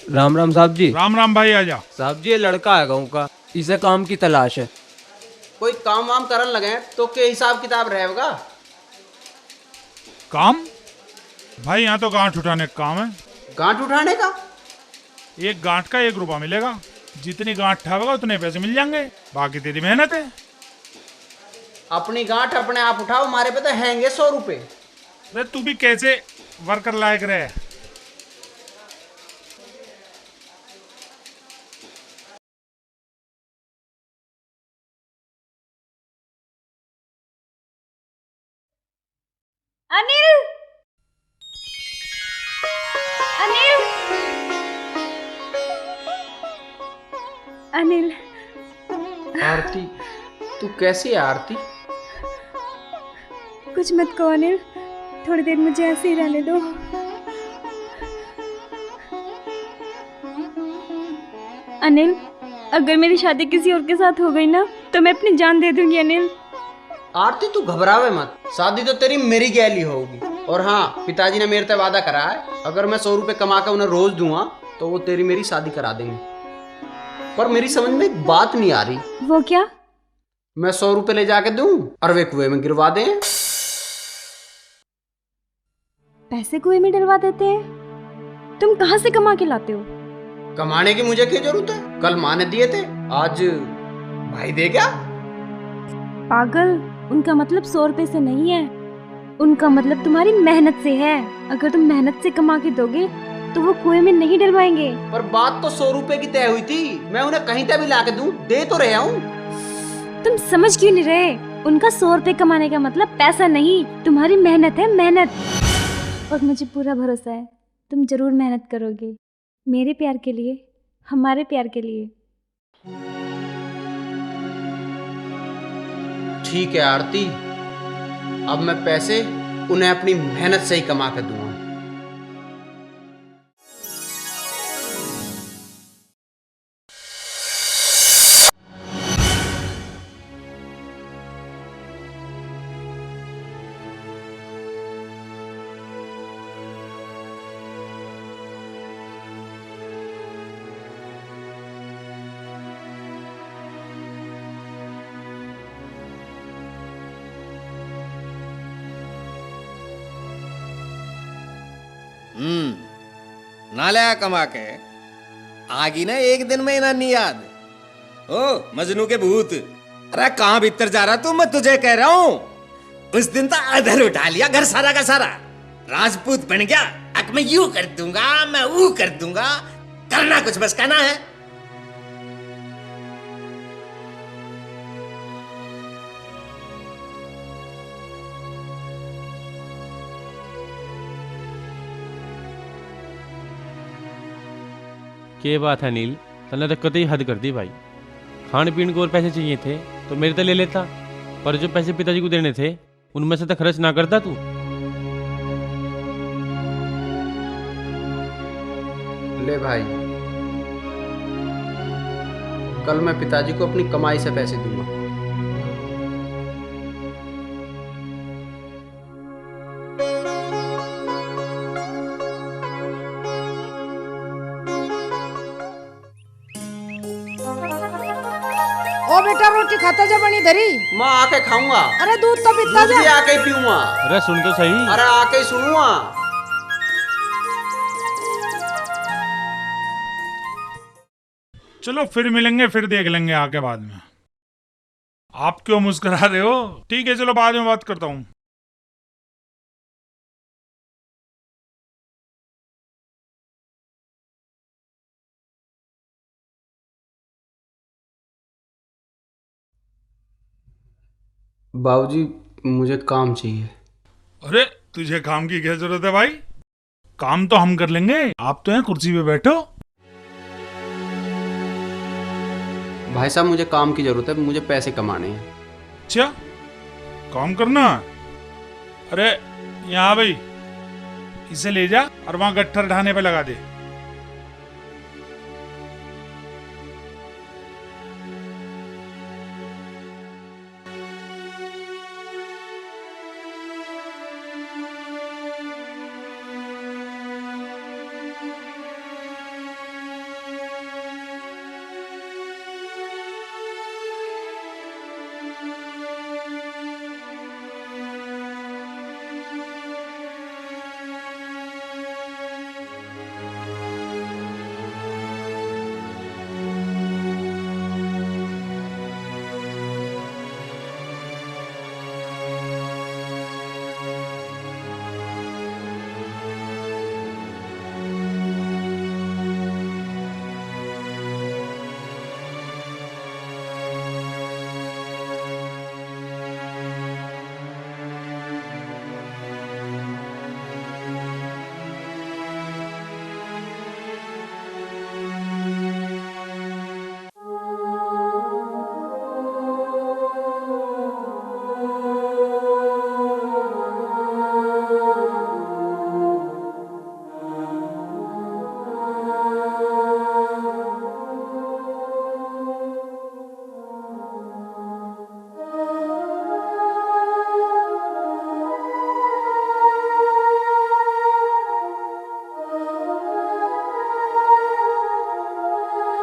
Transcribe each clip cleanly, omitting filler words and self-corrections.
राम राम साहब जी। राम राम भाई, आजा। साहब जी, ये लड़का है गाँव का, इसे काम की तलाश है। कोई काम वाम करन लगे तो के हिसाब किताब रहेगा। काम? भाई यहाँ तो गांठ उठाने का काम है। गांठ उठाने का? एक गांठ का 1 रुपया मिलेगा। जितनी गांठ उठावेगा उतने पैसे मिल जाएंगे, बाकी तेरी मेहनत है। अपनी गांठ अपने आप उठाओ, हमारे पे तो हैंगे 100 रुपए। अरे तू भी कैसे वर्कर लायक रहे। अनिल, अनिल, अनिल। आरती, तू कैसी है आरती? कुछ मत कहो अनिल, थोड़ी देर मुझे ऐसे ही रहने दो। अनिल, अगर मेरी शादी किसी और के साथ हो गई ना तो मैं अपनी जान दे दूंगी अनिल। आरती तू घबरावे मत, शादी तो तेरी मेरी गैली होगी। और हाँ, पिताजी ने मेरे से वादा करा है, अगर मैं 100 रुपए कमा कर उन्हें रोज दूंगा तो वो तेरी मेरी शादी करा देंगे। पर मेरी समझ में एक बात नहीं आ रही। वो क्या? मैं 100 रुपए ले जाके दूं और वे कुएं में गिरवा दें। पैसे कुएं में डलवा देते हैं? तुम कहाँ से कमा के लाते हो? कमाने की मुझे क्या जरूरत है? कल माँ ने दिए थे, आज भाई दे गया। पागल, उनका मतलब 100 रुपए से नहीं है, उनका मतलब तुम्हारी मेहनत से है। अगर तुम मेहनत से कमा के दोगे तो वो कुएं में नहीं डलवाएंगे। पर बात तो 100 रुपए की तय हुई थी, मैं उन्हें कहीं तक भी ला के दूं, दे तो रहा हूँ। तुम समझ क्यों नहीं रहे? उनका 100 रुपए कमाने का मतलब पैसा नहीं, तुम्हारी मेहनत है, मेहनत। और मुझे पूरा भरोसा है तुम जरूर मेहनत करोगे, मेरे प्यार के लिए, हमारे प्यार के लिए। ठीक है आरती, अब मैं पैसे उन्हें अपनी मेहनत से ही कमा कर दूंगा। ना लिया कमा के आगी ना एक दिन में ना नहीं याद। ओ मजनू के भूत, अरे कहां भीतर जा रहा तू? मैं तुझे कह रहा हूं, उस दिन तो अधर उठा लिया घर सारा का सारा, राजपूत बन गया। अब मैं यूं कर दूंगा, मैं वो कर दूंगा, करना कुछ बस कहना है। के बात है नील, तने तो कतई हद कर दी भाई। खान पीन को और पैसे चाहिए थे तो मेरे तो ले लेता, पर जो पैसे पिताजी को देने थे उनमें से तो खर्च ना करता तू। ले भाई, कल मैं पिताजी को अपनी कमाई से पैसे दूंगा। ओ बेटा, रोटी खाता जा बनी धरी। मैं आके खाऊंगा। अरे दूध तो पीता दूध जा। भी आके ही पीऊंगा। अरे सुन तो सही। अरे आके ही सुनूंगा। चलो फिर मिलेंगे, फिर देख लेंगे आके बाद में। आप क्यों मुस्कुरा रहे हो? ठीक है चलो, बाद में बात करता हूँ। बाबूजी, मुझे काम चाहिए। अरे तुझे काम की क्या जरूरत है भाई? काम तो हम कर लेंगे, आप तो यहाँ कुर्सी पे बैठो। भाई साहब, मुझे काम की जरूरत है, मुझे पैसे कमाने हैं। अच्छा, काम करना? अरे यहाँ भाई, इसे ले जा और वहां गट्ठर ढाने पे लगा दे।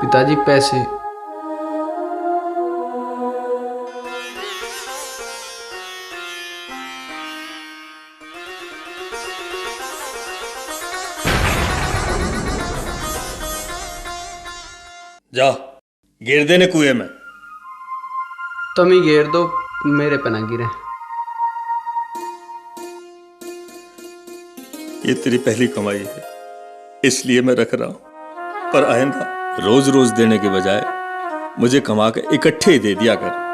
पिताजी पैसे। जा गिर देने कुएं में। तुम ही घेर दो, मेरे पे ना गिरे। ये तेरी पहली कमाई है, इसलिए मैं रख रहा हूं, पर आइंदा रोज रोज देने के बजाय मुझे कमा के इकट्ठे ही दे दिया कर।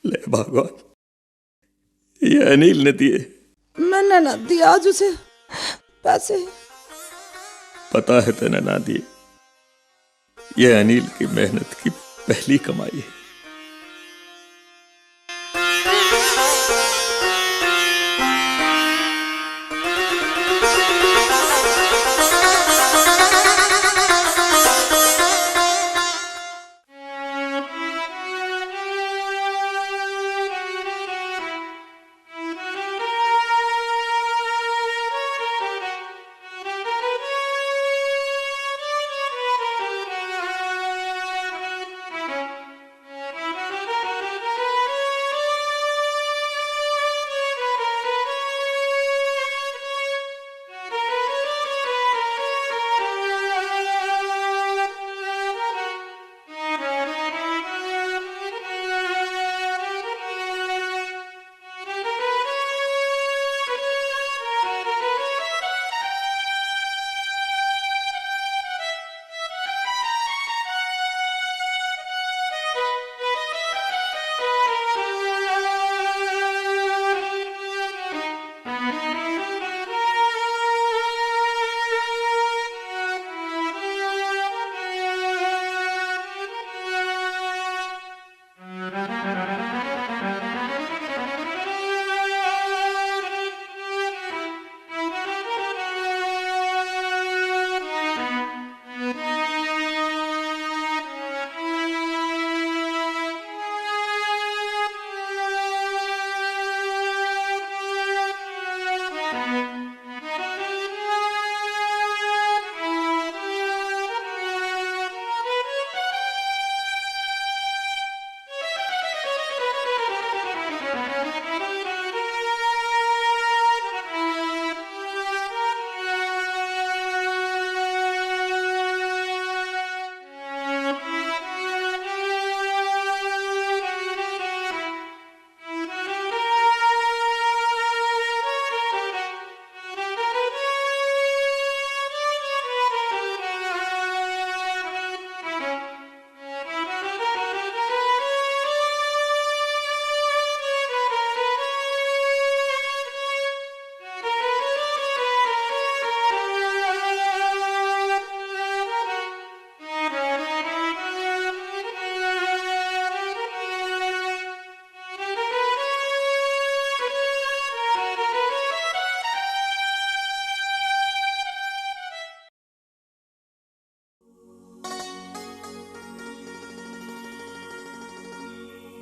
ले भगवान, ये अनिल ने दिए। मैंने ना दिया आज उसे पैसे। पता है तूने ना दिए, ये अनिल की मेहनत की पहली कमाई है।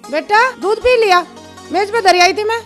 बेटा दूध पी लिया, मेज पे धरी आई थी मैं।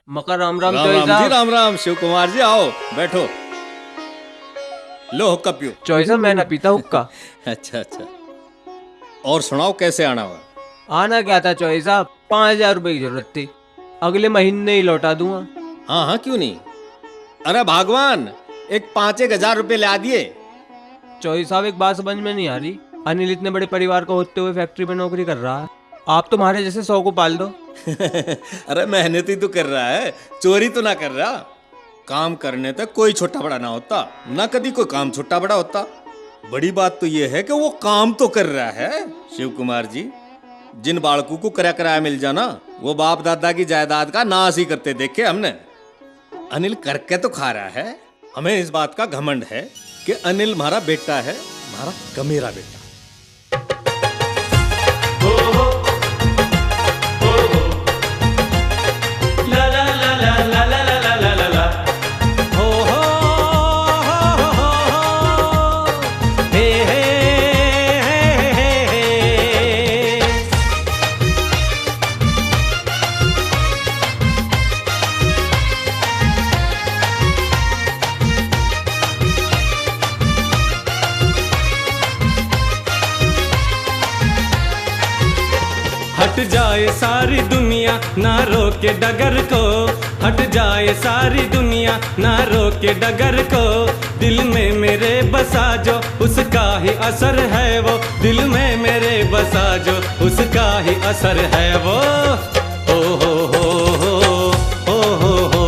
मकर राम राम राम चौई राम जी, साहब। राम राम। शिव कुमार जी आओ बैठो। लो हुक्का पियो। चौई साहब मैं ना पीता हुक्का। अच्छा अच्छा, और सुनाओ कैसे आना हुआ? आना क्या था चौई साहब, 5,000 रुपए की जरूरत थी, अगले महीने ही लौटा दूंगा। हाँ हाँ क्यों नहीं। अरे भगवान, एक 5,000 रुपये ला दिए। चौई साहब एक बात समझ में नहीं आ रही, अनिल इतने बड़े परिवार का होते हुए फैक्ट्री में नौकरी कर रहा है, आप तुम्हारे जैसे 100 को पाल दो। अरे मेहनत ही तो कर रहा है, चोरी तो ना कर रहा। काम करने तक कोई छोटा बड़ा ना होता, ना कभी कोई काम छोटा बड़ा होता। बड़ी बात तो यह है कि वो काम तो कर रहा है। शिव कुमार जी, जिन बालकों को कराया मिल जाना, वो बाप दादा की जायदाद का नाश ही करते देखे हमने। अनिल करके तो खा रहा है। हमें इस बात का घमंड है कि अनिल हमारा बेटा है, हमारा कमेरा बेटा। हट जाए सारी दुनिया ना रोके डगर को, हट जाए सारी दुनिया ना रोके डगर को। दिल में मेरे बसा जो उसका ही असर है वो, दिल में मेरे बसा जो उसका ही असर है वो। ओ हो हो हो ओ हो हो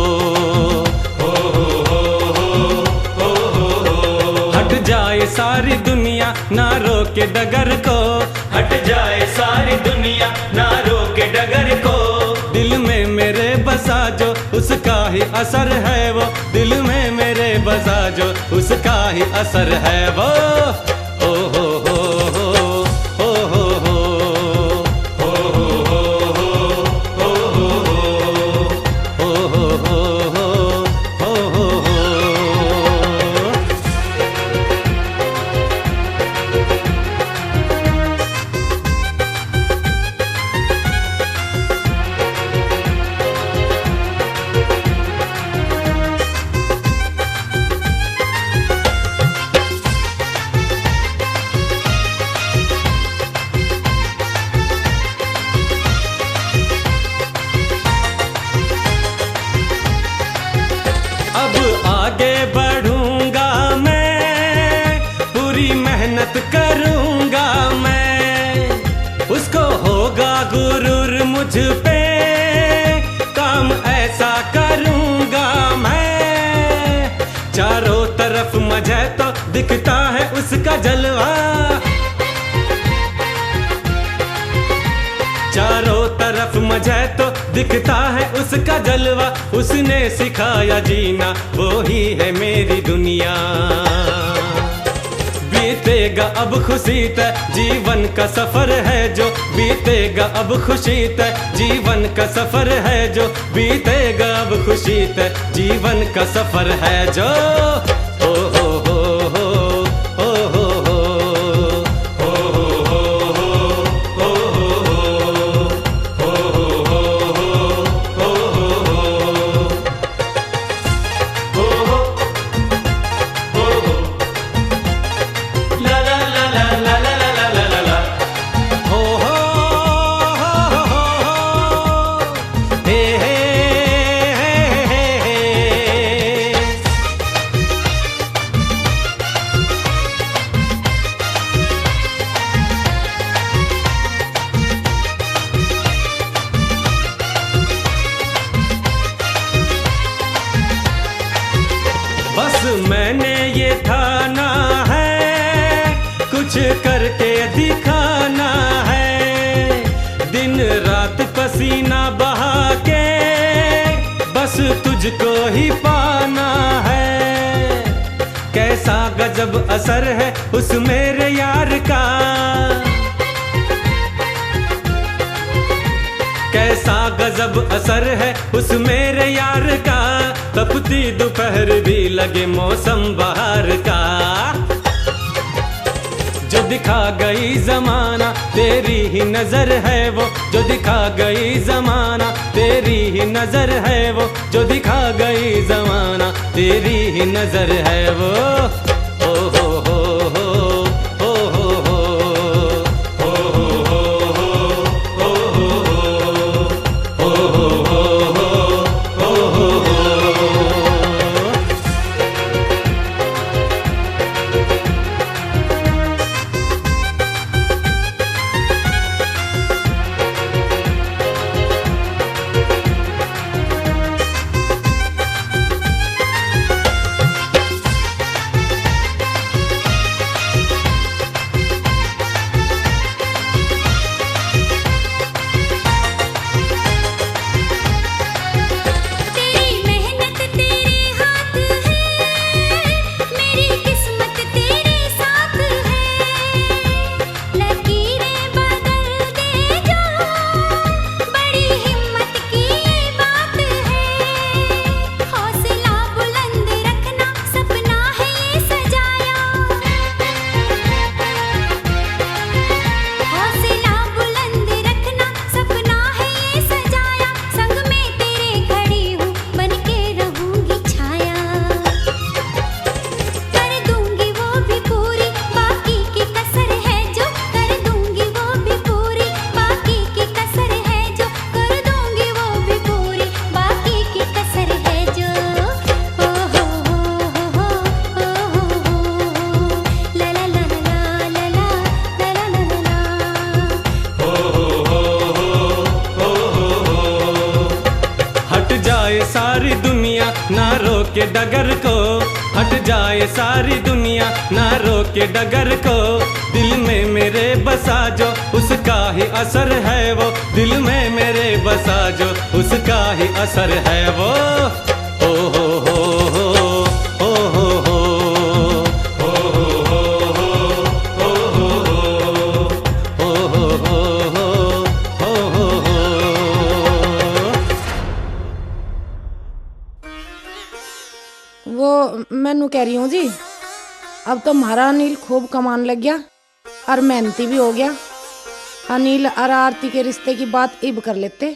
हट जाए सारी दुनिया ना रोके डगर को, हट जाए सारी दुनिया ना रोके डगर को। दिल में मेरे बसा जो उसका ही असर है वो, दिल में मेरे बसा जो उसका ही असर है वो। ओ हो हो हो ओ हो हो ओ हो हो ओ हो हो ओ हो हो ओ हो हो। अब आगे बढ़ूंगा मैं, पूरी मेहनत करूंगा मैं, उसको होगा गुरूर मुझ पे, काम ऐसा करूंगा मैं। चारों तरफ मुझे तो दिखता है उसका जलवा, चारों तरफ मुझे तो दिखता है उसका जलवा। उसने सिखाया जीना वो ही है मेरी दुनिया। बीतेगा अब खुशी तक जीवन का सफर है जो, बीतेगा अब खुशी तक जीवन का सफर है जो, बीतेगा अब खुशी तक जीवन का सफर है जो। ओ हो हो हो ओ हो हो बस मैंने ये ठाना है, कुछ करके दिखाना है। दिन रात पसीना बहा के बस तुझको ही पाना है। कैसा गजब असर है उस मेरे यार का, कैसा गजब असर है उस मेरे यार का। तपती दोपहर भी लगे मौसम बहार का। जब दिखा गई जमाना, तेरी ही नजर है वो जो दिखा गई जमाना, तेरी ही नजर है वो जो दिखा गई जमाना, तेरी ही नजर है वो। ओ हो हो हो ओ हो हो ओ हो हो ओ हो हो ओ हो। तेरी मेहनत तेरे हाथ है, मेरी किस्मत तेरे साथ है, लकीरें बदल दे जो, बड़ी हिम्मत की ये बात है, हौसला बुलंद रखना सपना है ये सजाया, हौसला बुलंद रखना सपना है ये सजाया, संग में तेरे खड़ी हूँ बन के रहूंगी छाया, कर दूंगी वो भी पूरी बाकी की कसर है जो, कर दूंगी वो भी पूरी बाकी की कसर है जो, कर दूंगी वो भी पूरी बाकी की कसर है जो। ओ हो हो हो ला ला ला ला ला ला ला ला ला। हट जाए सारी दुनिया ना रोके डगर को, हट जाए सारी दुनिया ना रोके डगर को, दिल में मेरे बसा जो उसका ही असर है वो, दिल में मेरे बसा जो उसका ही असर है वो। ओ हो हो हो ओ हो हो ओ हो हो ओ हो हो ओ हो हो। वो मैनू कह रही हूँ जी, अब तो हमारा अनिल खूब कमान लग गया और मेहनती भी हो गया। अनिल और आरती के रिश्ते की बात इब कर लेते।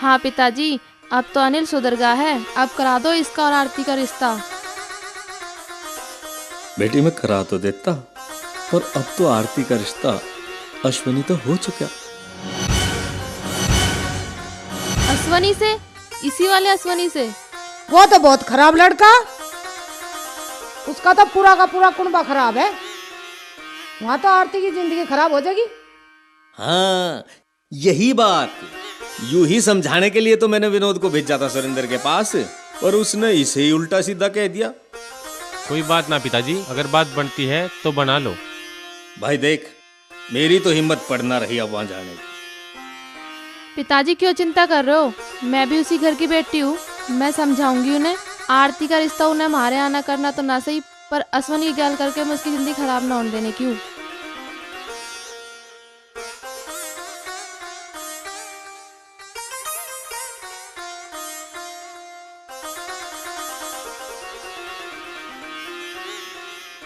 हाँ पिताजी, अब तो अनिल सुधर गया है, अब करा दो इसका और आरती का रिश्ता। बेटी मैं करा तो देता, पर अब तो आरती का रिश्ता अश्विनी तो हो चुका। अश्वनी से? इसी वाले अश्वनी से? वो तो बहुत खराब लड़का, उसका तो पूरा का पूरा कुनबा खराब है, वहां तो आरती की जिंदगी खराब हो जाएगी। हाँ यही बात, यूं ही समझाने के लिए तो मैंने विनोद को भेजा था सुरेंद्र के पास, पर उसने इसे ही उल्टा सीधा कह दिया। कोई बात ना पिताजी, अगर बात बनती है तो बना लो। भाई देख, मेरी तो हिम्मत पड़ना रही अब वहां जाने की। पिताजी क्यों चिंता कर रहे हो, मैं भी उसी घर की बेटी हूँ, मैं समझाऊंगी उन्हें। आरती का रिश्ता उन्हें हमारे आना करना तो ना सही, पर अश्वनी की गैल करके मैं उसकी जिंदगी खराब ना होने देने की हूँ।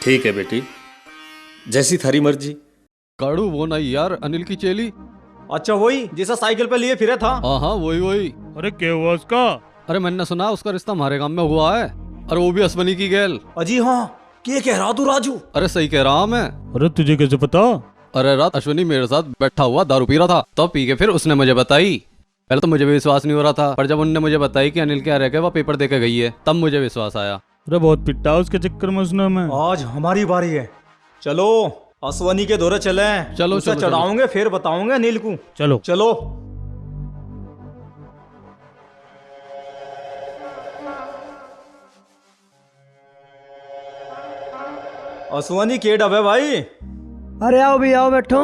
ठीक है बेटी, जैसी थारी मर्जी। काड़ू वो नहीं यार, अनिल की चेली। अच्छा वही जिसे साइकिल पे लिए फिरे था। हाँ हाँ वही वही। अरे क्या हुआ उसका? अरे मैंने सुना उसका रिश्ता हमारे गांव में हुआ है, और वो भी अश्वनी की गैल। अजी हाँ, क्या कह रहा तू राजू? अरे सही कह रहा मैं। अरे तुझे कैसे पता? अरे रात अश्वनी मेरे साथ बैठा हुआ दारू पी रहा था, तो पी के फिर उसने मुझे बताई। पहले तो मुझे भी विश्वास नहीं हो रहा था, पर जब उन्होंने मुझे बताई कि अनिल के रह के वो पेपर दे के गई है, तब मुझे विश्वास आया। अरे बहुत पिटा उसके चक्कर में उसने हमें। आज हमारी बारी है, चलो अश्वनी के दौरे चले। चलो उसे चलो चढ़ाऊंगे फिर बताऊंगे अनिल को। चलो चलो। अश्वनी के डबे भाई। अरे आओ भी आओ, बैठो।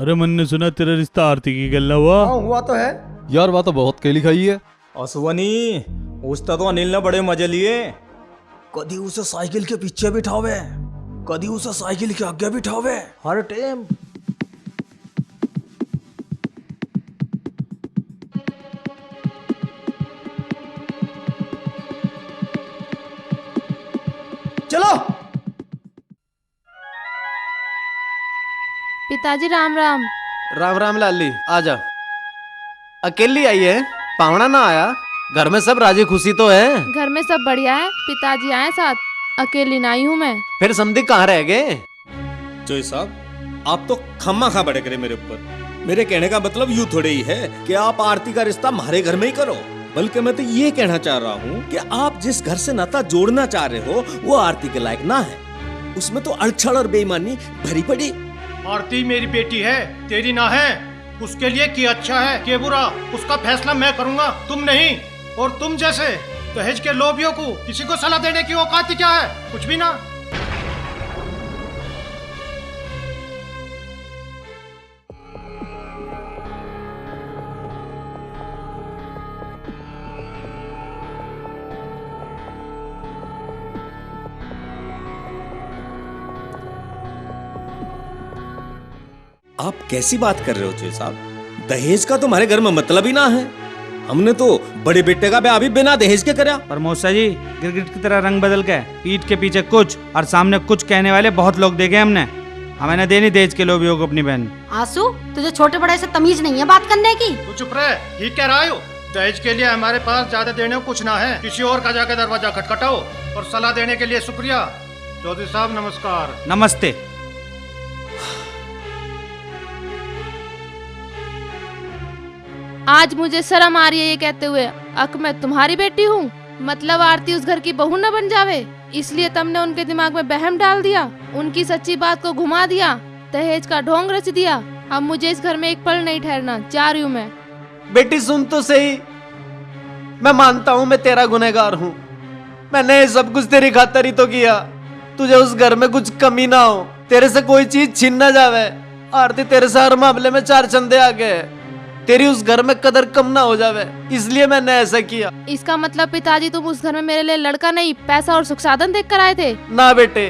अरे मैंने सुना तेरा रिश्ता आरती की गल्ला हुआ। हुआ तो है यार, वह तो बहुत केली खाई है। अश्वनी उसका तो अनिल ने बड़े मजे लिए, कदी उसे साइकिल के पीछे बिठावे, कदी उसे साइकिल के आगे बिठावे, हर टाइम। चलो पिताजी राम राम। राम राम लाली, आजा। अकेली आई है? पावना ना आया? घर में सब राजी खुशी तो है? घर में सब बढ़िया है, पिताजी आए साथ, अकेली ना आई हूँ मैं। फिर समधी कहाँ रह गए? जोई साहब, आप तो खम्मा खा बड़े करे मेरे ऊपर। मेरे कहने का मतलब यूं थोड़े ही है कि आप आरती का रिश्ता हमारे घर में ही करो, बल्कि मैं तो ये कहना चाह रहा हूँ कि आप जिस घर से नाता जोड़ना चाह रहे हो वो आरती के लायक ना है। उसमें तो अड़छड़ और बेईमानी भरी पड़ी। आरती मेरी बेटी है, तेरी ना है। उसके लिए क्या अच्छा है क्या बुरा, उसका फैसला मैं करूंगा, तुम नहीं। और तुम जैसे दहेज के लोभियों को किसी को सलाह देने की औकात क्या है? कुछ भी ना। आप कैसी बात कर रहे हो जोई साहब? दहेज का तुम्हारे घर में मतलब ही ना है। हमने तो बड़े बेटे का ब्याह भी बिना दहेज के करा। पर मौसा जी, गिरगिट की तरह रंग बदल के पीठ के पीछे कुछ और सामने कुछ कहने वाले बहुत लोग देखे हमने। हमें न देनी दहेज के लोभियों को अपनी बहन। आंसू, तुझे छोटे बड़े से तमीज नहीं है बात करने की? तू चुप रहे, ये कह रहा हो? दहेज के लिए हमारे पास ज्यादा देने को कुछ ना है। किसी और का जाके दरवाजा खटखटाओ। और सलाह देने के लिए शुक्रिया। चौधरी साहब नमस्कार। नमस्ते। आज मुझे शर्म आ रही है ये कहते हुए, अक मैं तुम्हारी बेटी हूँ? मतलब आरती उस घर की बहू न बन जावे, इसलिए तुमने उनके दिमाग में बहम डाल दिया, उनकी सच्ची बात को घुमा दिया, दहेज का ढोंग रच दिया। अब मुझे इस घर में एक पल नहीं ठहरना, जा रही हूँ मैं। बेटी सुन तो सही, मैं मानता हूँ मैं तेरा गुनहगार हूँ। मैंने सब कुछ तेरी खातिर ही तो किया। तुझे उस घर में कुछ कमी ना हो, तेरे से कोई चीज छीन ना जावे। आरती तेरे से हर मामले में चार चंदे आ गए, तेरी उस घर में कदर कम ना हो जावे, इसलिए मैंने ऐसा किया। इसका मतलब पिताजी तुम उस घर में मेरे लिए लड़का नहीं, पैसा और सुख साधन देख कर आए थे? ना बेटे,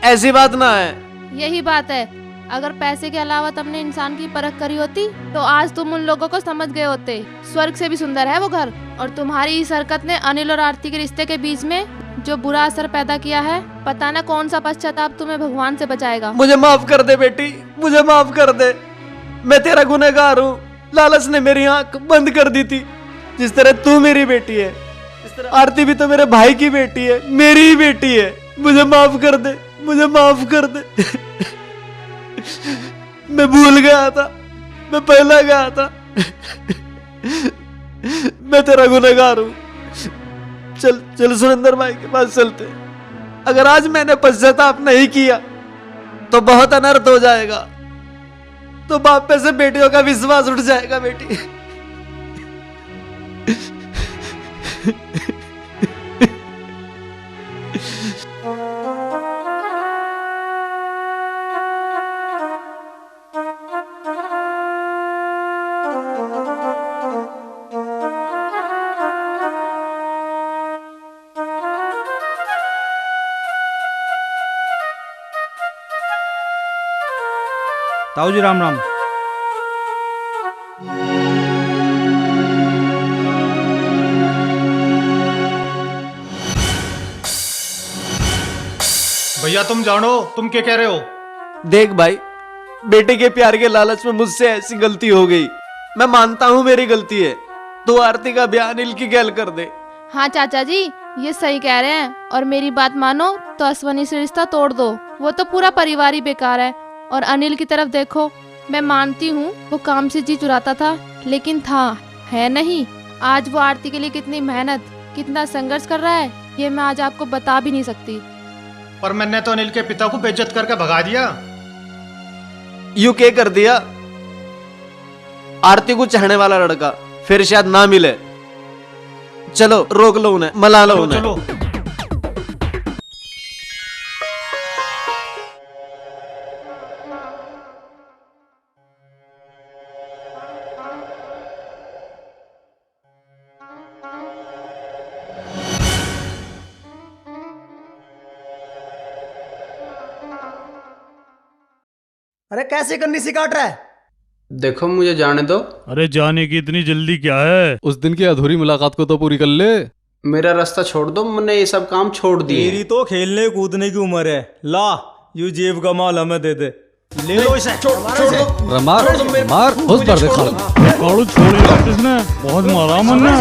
ऐसी बात ना है। यही बात है। अगर पैसे के अलावा तुमने इंसान की परख करी होती तो आज तुम उन लोगों को समझ गए होते। स्वर्ग से भी सुंदर है वो घर। और तुम्हारी इस हरकत ने अनिल और आरती के रिश्ते के बीच में जो बुरा असर पैदा किया है, पता ना कौन सा पश्चाताप तुम्हें भगवान से बचाएगा। मुझे माफ कर दे बेटी, मुझे माफ कर दे। मैं तेरा गुनहगार हूँ। लालच ने मेरी आंख बंद कर दी थी। जिस तरह तू मेरी बेटी है, आरती भी तो मेरे भाई की बेटी है, मेरी ही बेटी है। मुझे माफ कर दे, मुझे माफ कर दे। मैं भूल गया था, मैं पहला गया था। मैं तेरा गुनहगार हूँ। चल चल सुरेंद्र भाई के पास चलते। अगर आज मैंने पश्चाताप नहीं किया तो बहुत अनर्थ हो जाएगा, तो बाप पे से बेटियों का विश्वास उठ जाएगा बेटी। ताऊ जी राम राम। भैया तुम जानो तुम क्या कह रहे हो? देख भाई, बेटे के प्यार के लालच में मुझसे ऐसी गलती हो गई। मैं मानता हूँ मेरी गलती है। तो आरती का ब्याह अनिल की गैल कर दे। हाँ चाचा जी, ये सही कह रहे हैं। और मेरी बात मानो तो अश्वनी से रिश्ता तोड़ दो। वो तो पूरा परिवार ही बेकार है। और अनिल की तरफ देखो, मैं मानती हूँ वो काम से जी चुराता था, लेकिन था है नहीं। आज वो आरती के लिए कितनी मेहनत, कितना संघर्ष कर रहा है, ये मैं आज आपको बता भी नहीं सकती। पर मैंने तो अनिल के पिता को बेइज्जत करके भगा दिया। यू क्या कर दिया? आरती को चाहने वाला लड़का फिर शायद ना मिले। चलो रोक लो उन्हें, मना लो उन्हें। चलो। अरे कैसे करनी सी काट रहा है? देखो मुझे जाने दो। अरे जाने की इतनी जल्दी क्या है? उस दिन की अधूरी मुलाकात को तो पूरी कर ले। मेरा रास्ता छोड़ दो, मैंने ये सब काम छोड़ दिए। तेरी तो खेलने कूदने की उम्र है। ला, यू जेब का माल हमें दे दे। ले लो इसे। मार उस पर देखा कालू छोड़ेगा किसने? बहुत मारा मन्ना।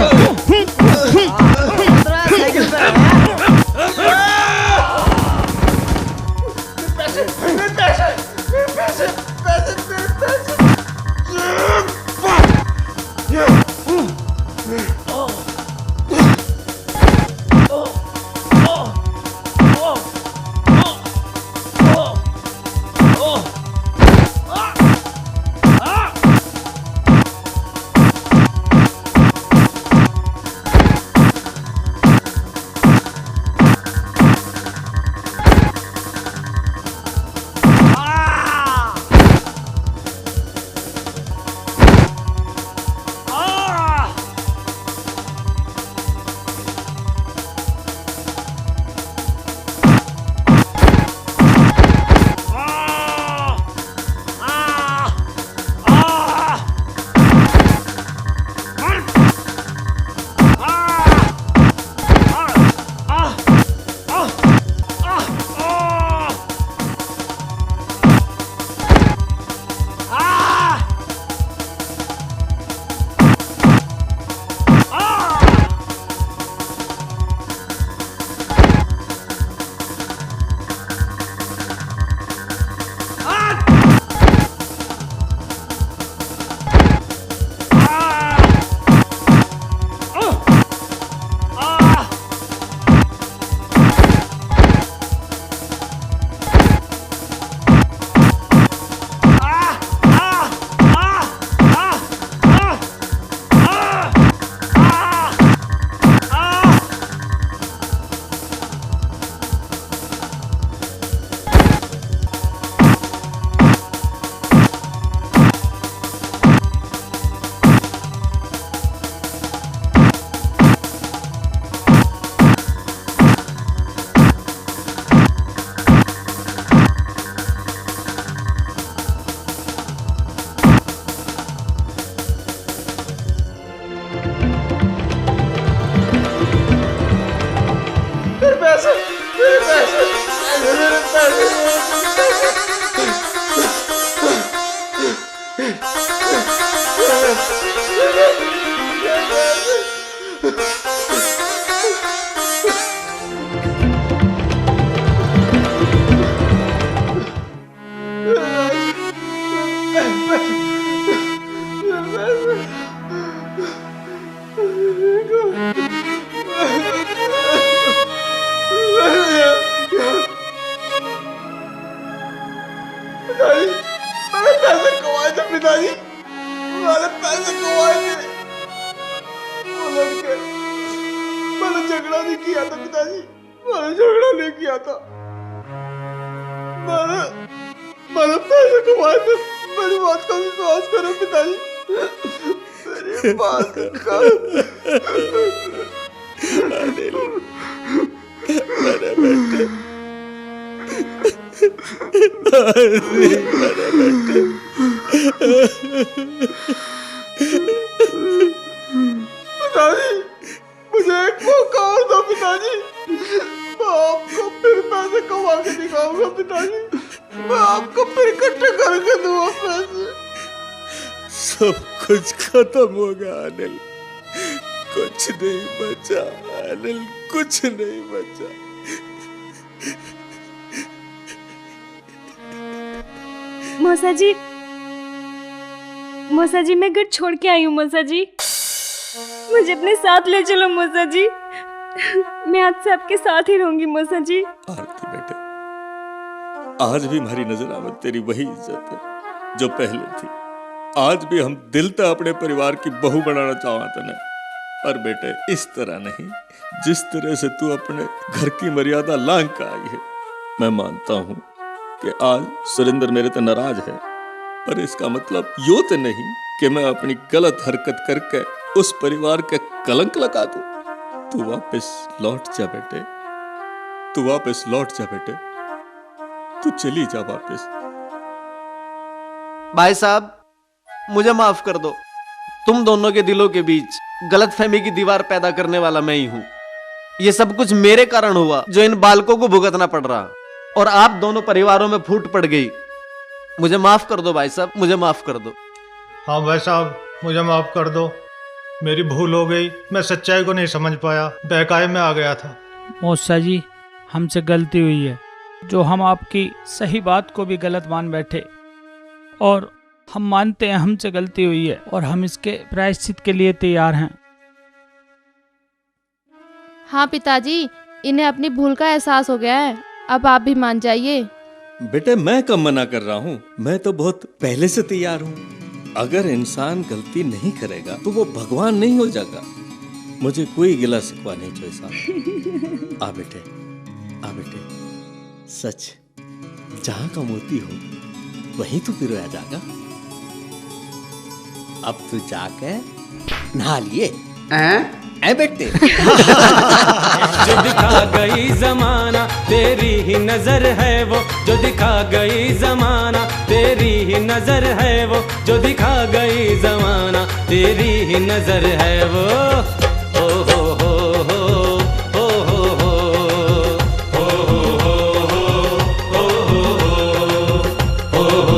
पिताजी मैंने पैसे कमाए थे। वो लड़के मैंने झगड़ा नहीं किया था पिताजी, मैंने झगड़ा नहीं किया था। मैंने पैसे कमाए थे। मेरी बात का विश्वास करो पिताजी, मेरी बात का। मेरे बेटे पिताजी मुझे एक मौका और दो पिताजी, मैं आपको फिर पैसे कमा के दिखाऊंगा पिताजी, मैं आपको फिर इकट्ठे करके दूंगा पैसे। सब कुछ खत्म हो गया अनिल, कुछ नहीं बचा अनिल, कुछ नहीं बचा। मौसा जी मैं घर छोड़ के आई हूँ। मौसा जी मुझे अपने साथ ले चलो मौसा जी, मैं आज से आपके साथ ही रहूंगी मौसा जी। आरती बेटे, आज भी हमारी नजर में तेरी वही इज्जत है जो पहले थी। आज भी हम दिल तक अपने परिवार की बहू बनाना चाहते हैं, पर बेटे इस तरह नहीं जिस तरह से तू अपने घर की मर्यादा लांघ कर आई है। मैं मानता हूँ कि आज सुरेंद्र मेरे से नाराज है, पर इसका मतलब यो तो नहीं कि मैं अपनी गलत हरकत करके उस परिवार का कलंक लगा दूं। तू वापस लौट जा बेटे, तू वापस लौट जा बेटे, तू चली जा वापस। भाई साहब मुझे माफ कर दो, तुम दोनों के दिलों के बीच गलतफहमी की दीवार पैदा करने वाला मैं ही हूं। ये सब कुछ मेरे कारण हुआ जो इन बालकों को भुगतना पड़ रहा, और आप दोनों परिवारों में फूट पड़ गई। मुझे माफ कर दो भाई साहब, मुझे माफ कर दो। हाँ भाई साहब, मुझे माफ कर दो। मेरी भूल हो गई, मैं सच्चाई को नहीं समझ पाया, बहकावे में आ गया था। मौसा जी, हमसे गलती हुई है जो हम आपकी सही बात को भी गलत मान बैठे, और हम मानते हैं हमसे गलती हुई है और हम इसके प्रायश्चित के लिए तैयार हैं। हाँ पिताजी, इन्हें अपनी भूल का एहसास हो गया है, अब आप भी मान जाइए। बेटे मैं कब मना कर रहा हूँ, मैं तो बहुत पहले से तैयार हूँ। अगर इंसान गलती नहीं करेगा तो वो भगवान नहीं हो जाएगा। मुझे कोई गिला शिकवा नहीं चोई साहब। आ बेटे, आ बेटे, सच जहाँ का मोती हो वहीं तो पिरोया जाएगा। अब तू जाके नहा लिए ऐ बेटे। जो दिखा गई जमाना तेरी ही नजर है वो, जो दिखा गई जमाना तेरी ही नजर है वो, जो दिखा गई जमाना तेरी ही नजर है वो। ओ हो हो हो हो हो हो हो हो हो हो हो हो हो।